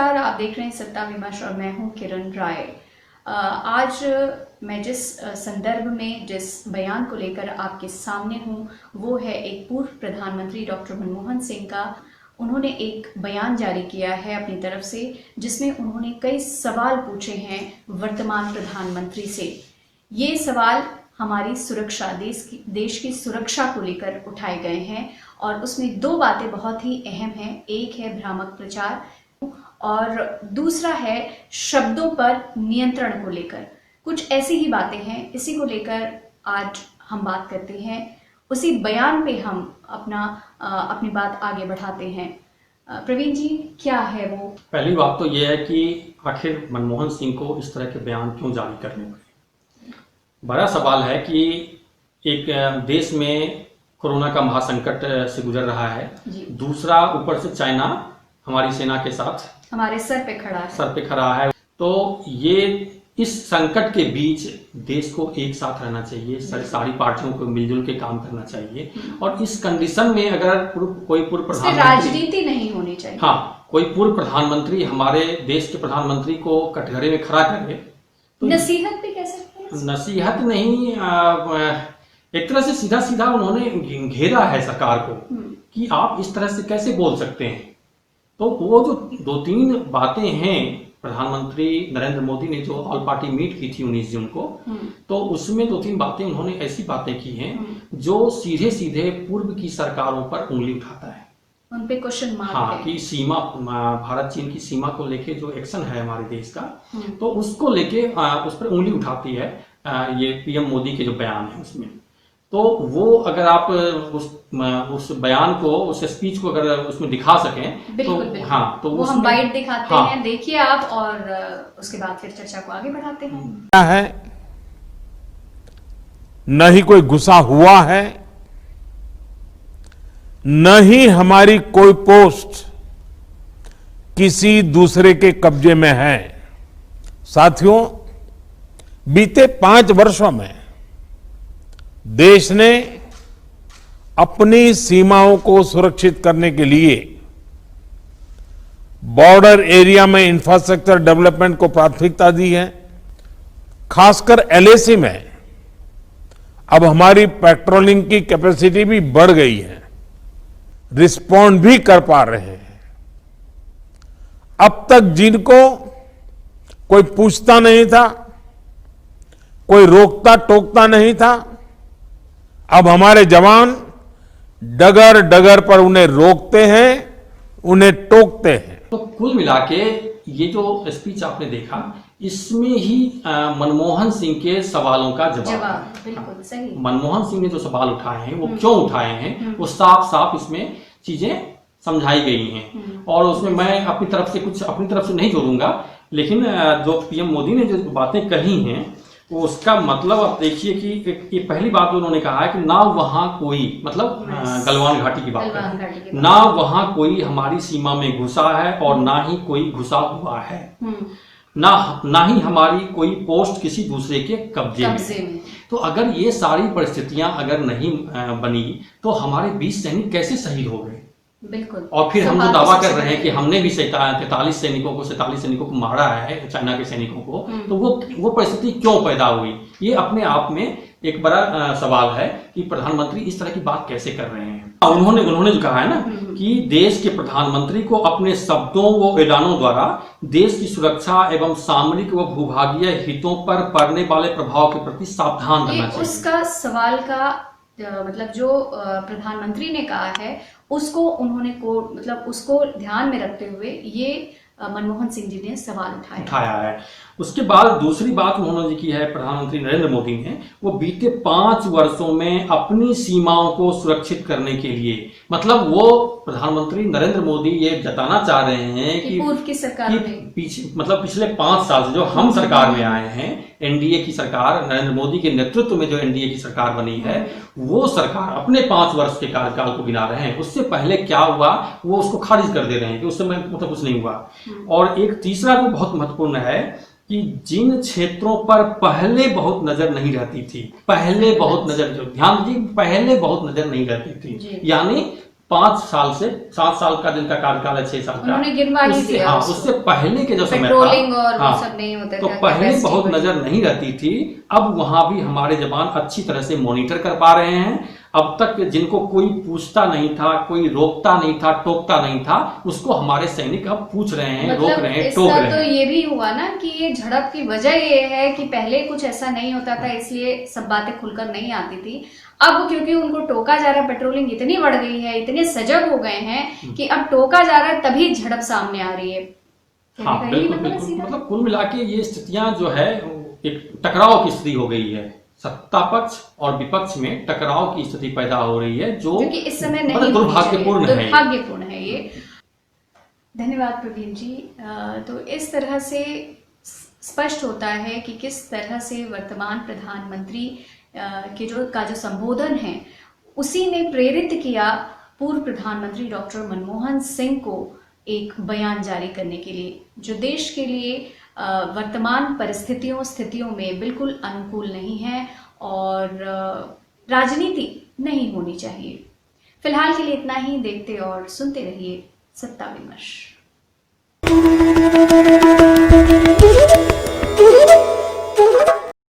नमस्कार, आप देख रहे हैं सत्ता विमर्श और मैं हूं किरण राय। आज मैं जिस संदर्भ में जिस बयान को लेकर आपके सामने हूं वो है एक पूर्व प्रधानमंत्री डॉक्टर मनमोहन सिंह का। उन्होंने एक बयान जारी किया है अपनी तरफ से जिसमें उन्होंने कई सवाल पूछे हैं वर्तमान प्रधानमंत्री से। ये सवाल हमारी सुरक्षा, देश की सुरक्षा को लेकर उठाए गए हैं और उसमें दो बातें बहुत ही अहम हैं। एक है भ्रामक प्रचार और दूसरा है शब्दों पर नियंत्रण को लेकर। कुछ ऐसी ही बातें हैं, इसी को लेकर आज हम बात करते हैं। उसी बयान पे हम अपनी बात आगे बढ़ाते हैं। प्रवीण जी, क्या है वो? पहली बात तो ये है कि आखिर मनमोहन सिंह को इस तरह के बयान क्यों जारी करने पड़े। बड़ा सवाल है कि एक देश में कोरोना का महासंकट से गुजर रहा है, दूसरा ऊपर से चाइना हमारी सेना के साथ हमारे सर पे खड़ा है। तो ये इस संकट के बीच देश को एक साथ रहना चाहिए, सारी पार्टियों को मिलजुल के काम करना चाहिए। और इस कंडीशन में अगर कोई पूर्व प्रधानमंत्री, राजनीति नहीं होनी चाहिए, हाँ, कोई पूर्व प्रधानमंत्री हमारे देश के प्रधानमंत्री को कटघरे में खड़ा करे तो नसीहत भी कह सकते हैं। नसीहत नहीं, एक तरह से सीधा सीधा उन्होंने घेरा है सरकार को कि आप इस तरह से कैसे बोल सकते हैं। तो वो जो दो तीन बातें हैं, प्रधानमंत्री नरेंद्र मोदी ने जो ऑल पार्टी मीट की थी 19 जून को, तो उसमें दो तीन बातें उन्होंने ऐसी बातें की हैं जो सीधे सीधे पूर्व की सरकारों पर उंगली उठाता है, उन पे क्वेश्चन मार्क हाँ, है। कि सीमा, भारत चीन की सीमा को लेके जो एक्शन है हमारे देश का, तो उसको लेके उस पर उंगली उठाती है ये पीएम मोदी के जो बयान है उसमें। तो वो अगर आप उस बयान को, उस स्पीच को अगर उसमें दिखा सकें बिल्कुल। हाँ, तो वो हम बाइट दिखाते हाँ, हैं, देखिए आप, और उसके बाद फिर चर्चा को आगे बढ़ाते हैं। क्या है, न ही कोई गुस्सा हुआ है, न ही हमारी कोई पोस्ट किसी दूसरे के कब्जे में है। साथियों, बीते 5 वर्षों में देश ने अपनी सीमाओं को सुरक्षित करने के लिए बॉर्डर एरिया में इंफ्रास्ट्रक्चर डेवलपमेंट को प्राथमिकता दी है। खासकर एलएसी में अब हमारी पेट्रोलिंग की कैपेसिटी भी बढ़ गई है, रिस्पॉन्ड भी कर पा रहे हैं। अब तक जिनको कोई पूछता नहीं था, कोई रोकता टोकता नहीं था, अब हमारे जवान डगर डगर पर उन्हें रोकते हैं, उन्हें टोकते हैं। तो कुल मिला के ये जो स्पीच आपने देखा, इसमें ही मनमोहन सिंह के सवालों का जवाब बिल्कुल सही। मनमोहन सिंह ने जो सवाल उठाए हैं वो क्यों उठाए हैं, वो साफ साफ इसमें चीजें समझाई गई हैं। और उसमें मैं अपनी तरफ से कुछ अपनी तरफ से नहीं जोड़ूंगा, लेकिन जो पीएम मोदी ने जो बातें कही हैं वो उसका मतलब आप देखिए कि ये पहली बात तो उन्होंने कहा है कि ना वहां कोई, मतलब गलवान घाटी की बात है, ना वहां कोई हमारी सीमा में घुसा है और ना ही कोई घुसा हुआ है, ना ही हमारी कोई पोस्ट किसी दूसरे के कब्जे में। तो अगर ये सारी परिस्थितियां अगर नहीं बनी तो हमारे 20 सैनिक कैसे शहीद हो गए? बिल्कुल। और फिर हम जो दावा कर रहे हैं कि हमने भी 47 सैनिकों को मारा है, चाइना के सैनिकों को, तो वो परिस्थिति क्यों पैदा हुई? ये अपने आप में एक बड़ा सवाल है कि प्रधानमंत्री इस तरह की बात कैसे कर रहे हैं। उन्होंने जो कहा है ना कि देश के प्रधानमंत्री को अपने शब्दों व ऐलानों द्वारा देश की सुरक्षा एवं सामरिक व भूभागीय हितों पर पड़ने वाले प्रभाव के प्रति सावधान रहना चाहिए। उसका सवाल का मतलब जो प्रधानमंत्री ने कहा है उसको उन्होंने उसको ध्यान में रखते हुए ये मनमोहन सिंह जी ने सवाल उठाया है। उसके बाद दूसरी बात उन्होंने की है, प्रधानमंत्री नरेंद्र मोदी ने, वो बीते 5 वर्षों में अपनी सीमाओं को सुरक्षित करने के लिए, मतलब वो प्रधानमंत्री नरेंद्र मोदी ये जताना चाह रहे हैं कि पूर्व की सरकार पिछले 5 साल से जो हम सरकार में आए हैं, एनडीए की सरकार, नरेंद्र मोदी के नेतृत्व में जो एनडीए की सरकार बनी है, वो सरकार अपने 5 वर्ष के कार्यकाल को गिना रहे हैं। उससे पहले क्या हुआ वो उसको खारिज कर दे रहे हैं कि उस समय मतलब कुछ नहीं हुआ। और एक तीसरा जो बहुत महत्वपूर्ण है कि जिन क्षेत्रों पर पहले बहुत नजर नहीं रहती थी, पहले बहुत नजर नहीं रहती थी, यानी 5 साल से 7 साल का जिनका कार्यकाल है, 6 साल का, उन्होंने गिनवा ही दिया हाँ, उसको। उससे पहले के जो समय पेट्रोलिंग था, और वो हाँ, सब नहीं होता तो था, पहले कैपेसिटी बहुत बड़ी। नजर नहीं रहती थी। अब वहां भी हमारे जवान अच्छी तरह से मॉनिटर कर पा रहे हैं। अब तक जिनको कोई पूछता नहीं था, कोई रोकता नहीं था, टोकता नहीं था, उसको हमारे सैनिक अब पूछ रहे हैं, रोक रहे हैं, टोक इसका रहे तो हैं। ये भी हुआ ना कि ये झड़प की वजह ये है कि पहले कुछ ऐसा नहीं होता था, इसलिए सब बातें खुलकर नहीं आती थी। अब क्योंकि उनको टोका जा रहा है, पेट्रोलिंग इतनी बढ़ गई है, इतने सजग हो गए हैं कि अब टोका जा रहा है तभी झड़प सामने आ रही है। हाँ, कहने का यही बिल्कुल मतलब है बिल्कुल, सीधा। मतलब कुल मिला के ये स्थितियां जो है एक टकराव की स्थिति हो गई है। सत्ता पक्ष और विपक्ष में टकराव की स्थिति पैदा हो रही है, जो कि इस समय नहीं बड़ा होनी दुर्भाग्यपूर्ण चाहिए। है। दुर्भाग्यपूर्ण है ये। धन्यवाद प्रवीण जी। तो इस तरह से स्पष्ट होता है कि किस तरह से वर्तमान प्रधानमंत्री के जो संबोधन है उसी ने प्रेरित किया पूर्व प्रधानमंत्री डॉक्टर मनमोहन सिंह को एक बयान जारी करने के लिए, जो देश के लिए वर्तमान स्थितियों में बिल्कुल अनुकूल नहीं है और राजनीति नहीं होनी चाहिए। फिलहाल के लिए इतना ही। देखते और सुनते रहिए सत्ता विमर्श।